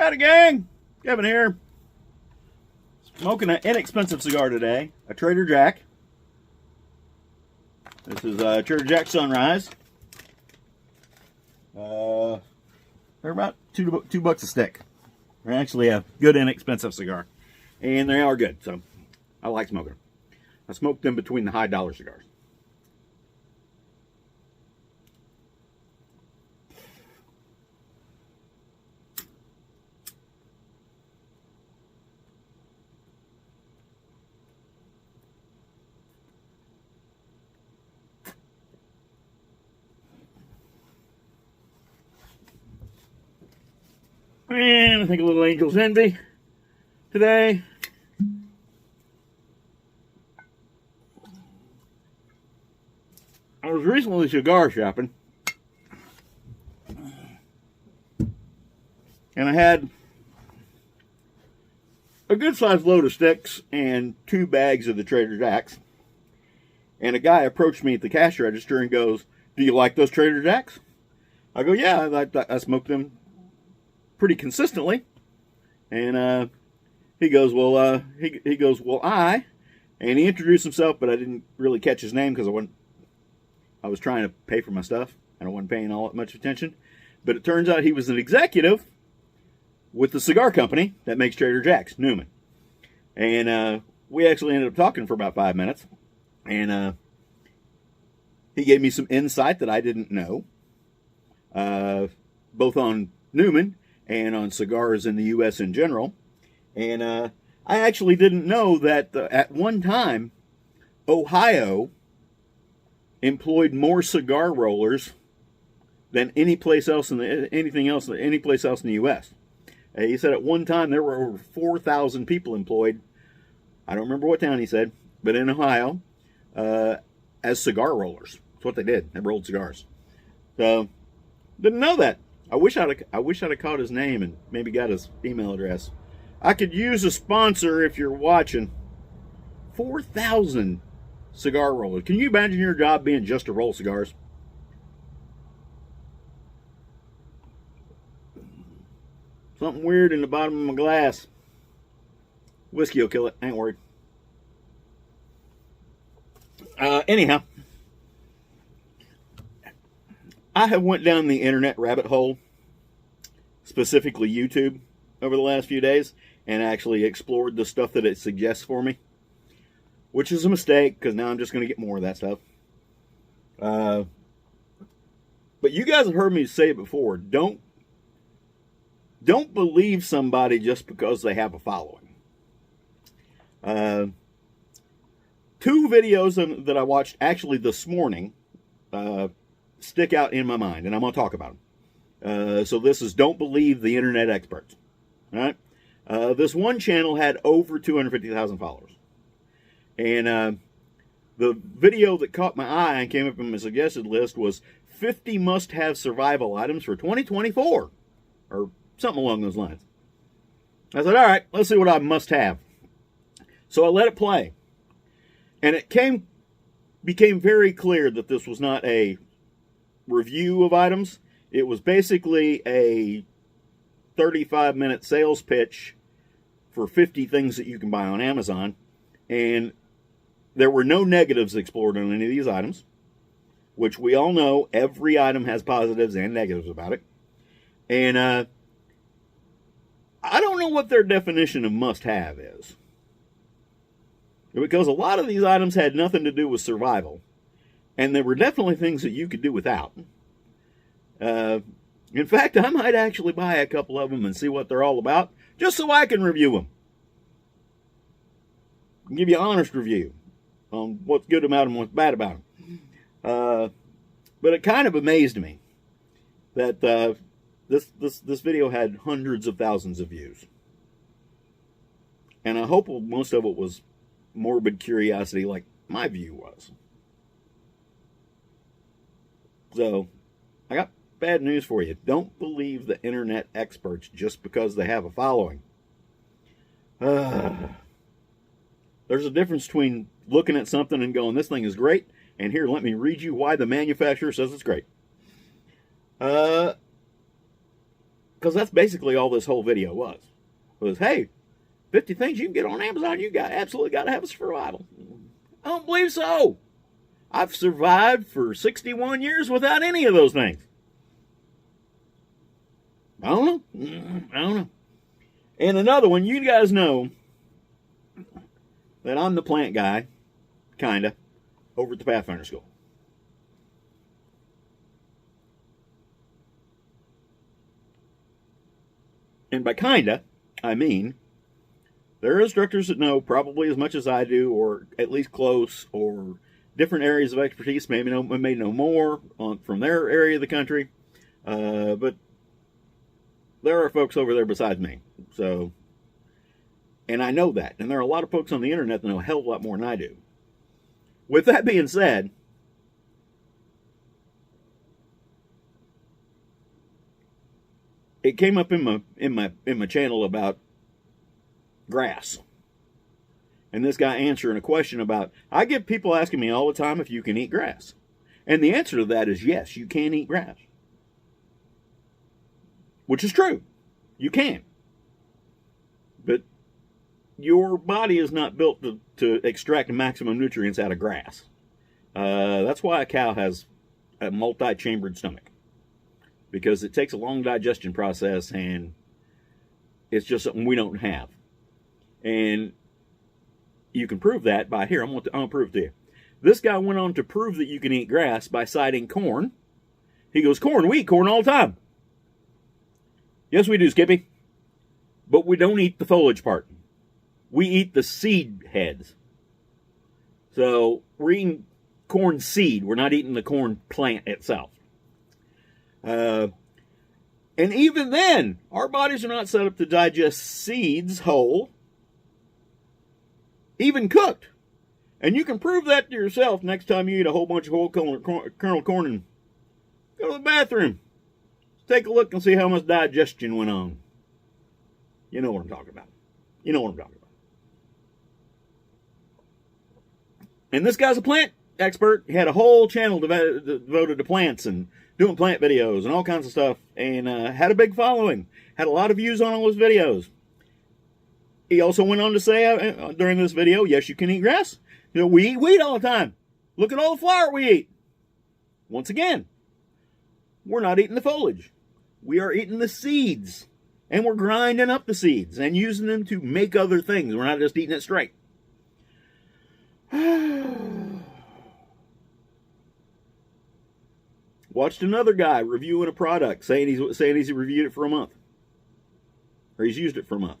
Howdy, gang. Kevin here. Smoking an inexpensive cigar today, a Trader Jack. This is a Trader Jack Sunrise. They're about $2 a stick. They're actually a good inexpensive cigar, and they are good. So I like smoking them. I smoke them between the high dollar cigars. And I think a little Angel's Envy today. I was recently cigar shopping, and I had a good sized load of sticks and 2 bags of the Trader Jacks. And a guy approached me at the cash register and goes, "Do you like those Trader Jacks?" I go, "Yeah, I smoke them pretty consistently." And he goes, "Well, and he introduced himself, but I didn't really catch his name because I was trying to pay for my stuff and I wasn't paying all that much attention. But it turns out he was an executive with the cigar company that makes Trader Jack's, Newman. And we actually ended up talking for about 5 minutes. And he gave me some insight that I didn't know, both on Newman and on cigars in the U.S. in general. And I actually didn't know that at one time, Ohio employed more cigar rollers than any place else in any place else in the U.S. He said at one time there were over 4,000 people employed. I don't remember what town he said, but in Ohio, as cigar rollers. That's what they did. They rolled cigars. So didn't know that. I wish I'd have caught his name and maybe got his email address. I could use a sponsor if you're watching. 4,000 cigar rollers. Can you imagine your job being just to roll cigars? Something weird in the bottom of my glass. Whiskey will kill it. I ain't worried. Anyhow, I have went down the internet rabbit hole, specifically YouTube, over the last few days, and actually explored the stuff that it suggests for me, which is a mistake because now I'm just going to get more of that stuff. But you guys have heard me say it before. Don't believe somebody just because they have a following. 2 videos that I watched actually this morning stick out in my mind, and I'm going to talk about them. So this is Don't Believe the Internet Experts. All right? This one channel had over 250,000 followers. And the video that caught my eye and came up in my suggested list was 50 must-have survival items for 2024, or something along those lines. I said, all right, let's see what I must have. So I let it play. And it became very clear that this was not a review of items. It was basically a 35-minute sales pitch for 50 things that you can buy on Amazon. And there were no negatives explored on any of these items, which we all know every item has positives and negatives about it. And I don't know what their definition of must-have is, because a lot of these items had nothing to do with survival, and there were definitely things that you could do without. In fact, I might actually buy a couple of them and see what they're all about, just so I can review them. Give you an honest review on what's good about them and what's bad about them. But it kind of amazed me that this video had hundreds of thousands of views. And I hope most of it was morbid curiosity like my view was. So, I got bad news for you. Don't believe the internet experts just because they have a following. There's a difference between looking at something and going, this thing is great, and here, let me read you why the manufacturer says it's great. because that's basically all this whole video was, hey, 50 things you can get on Amazon. You absolutely got to have a survival. I don't believe so. I've survived for 61 years without any of those things. I don't know. And another one, you guys know that I'm the plant guy, kind of, over at the Pathfinder School. And by kinda, I mean, there are instructors that know probably as much as I do, or at least close, or different areas of expertise, may know more from their area of the country. But there are folks over there besides me. So, and I know that. And there are a lot of folks on the internet that know a hell of a lot more than I do. With that being said, it came up in my channel about grass. And this guy answering a question about, I get people asking me all the time if you can eat grass. And the answer to that is yes, you can eat grass. Which is true. You can. But your body is not built to extract maximum nutrients out of grass. That's why a cow has a multi-chambered stomach. Because it takes a long digestion process, and it's just something we don't have. And you can prove that by, here, I'm going to prove it to you. This guy went on to prove that you can eat grass by citing corn. He goes, corn, we eat corn all the time. Yes, we do, Skippy. But we don't eat the foliage part. We eat the seed heads. So we're eating corn seed. We're not eating the corn plant itself. And even then, our bodies are not set up to digest seeds whole, even cooked. And you can prove that to yourself next time you eat a whole bunch of whole kernel corn and go to the bathroom. Take a look and see how much digestion went on. You know what I'm talking about. You know what I'm talking about. And this guy's a plant expert. He had a whole channel devoted to plants and doing plant videos and all kinds of stuff, and had a big following. Had a lot of views on all his videos. He also went on to say during this video, yes, you can eat grass. You know, we eat wheat all the time. Look at all the flour we eat. Once again, we're not eating the foliage. We are eating the seeds. And we're grinding up the seeds and using them to make other things. We're not just eating it straight. Watched another guy reviewing a product, saying he's reviewed it for a month. Or he's used it for a month.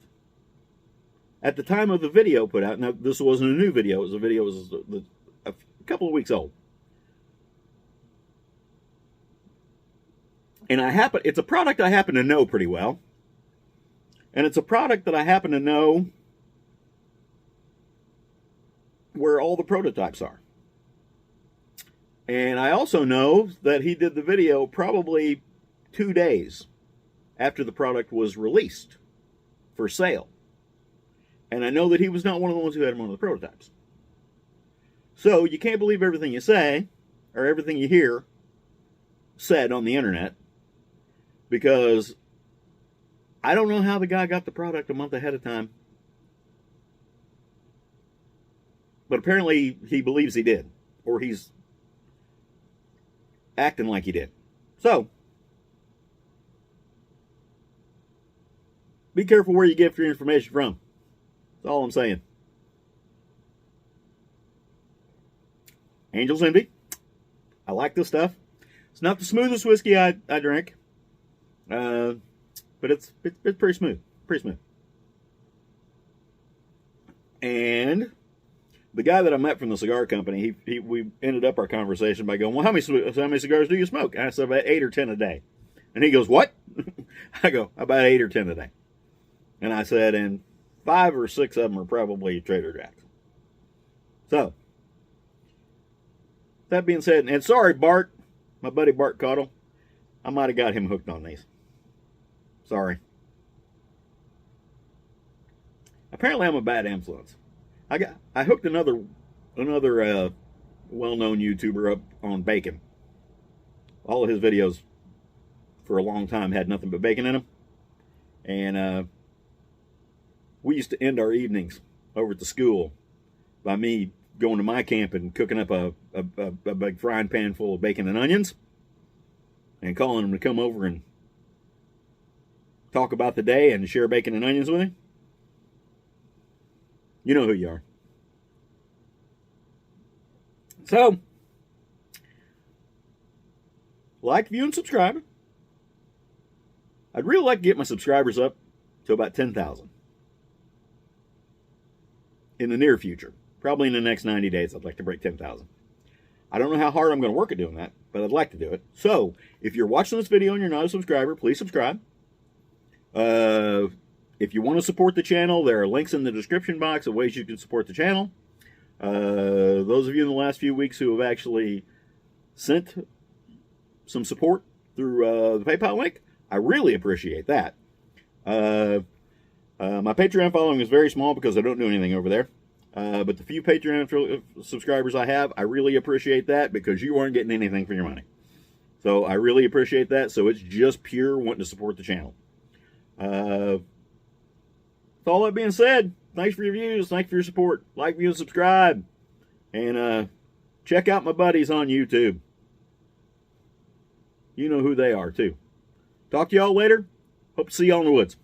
At the time of the video put out, now this wasn't a new video, it was a video that was a couple of weeks old. And it's a product I happen to know pretty well. And it's a product that I happen to know where all the prototypes are. And I also know that he did the video probably 2 days after the product was released for sale. And I know that he was not one of the ones who had one of the prototypes. So you can't believe everything you say, or everything you hear said on the internet, because I don't know how the guy got the product a month ahead of time. But apparently he believes he did. Or he's acting like he did. So, be careful where you get your information from. That's all I'm saying. Angel's Envy. I like this stuff. It's not the smoothest whiskey I drink. But it's pretty smooth. Pretty smooth. And the guy that I met from the cigar company, we ended up our conversation by going, well, how many cigars do you smoke? And I said, about 8 or 10 a day. And he goes, what? I go, about 8 or 10 a day. And I said, and 5 or 6 of them are probably Trader Jack's. So, that being said, and sorry, Bart, my buddy Bart Cottle, I might have got him hooked on these. Sorry. Apparently I'm a bad influence. I hooked another well-known YouTuber up on bacon. All of his videos for a long time had nothing but bacon in them. And we used to end our evenings over at the school by me going to my camp and cooking up a big frying pan full of bacon and onions and calling them to come over and talk about the day and share bacon and onions with me. You know who you are. So, like, view, and subscribe. I'd really like to get my subscribers up to about 10,000 in the near future. Probably in the next 90 days, I'd like to break 10,000. I don't know how hard I'm going to work at doing that, but I'd like to do it. So, if you're watching this video and you're not a subscriber, please subscribe. If you want to support the channel, there are links in the description box of ways you can support the channel. Those of you in the last few weeks who have actually sent some support through the PayPal link, I really appreciate that. My Patreon following is very small because I don't do anything over there. But the few Patreon subscribers I have, I really appreciate that because you aren't getting anything for your money. So I really appreciate that. So it's just pure wanting to support the channel. With all that being said, thanks for your views. Thanks for your support. Like, view, and subscribe. And check out my buddies on YouTube. You know who they are, too. Talk to y'all later. Hope to see y'all in the woods.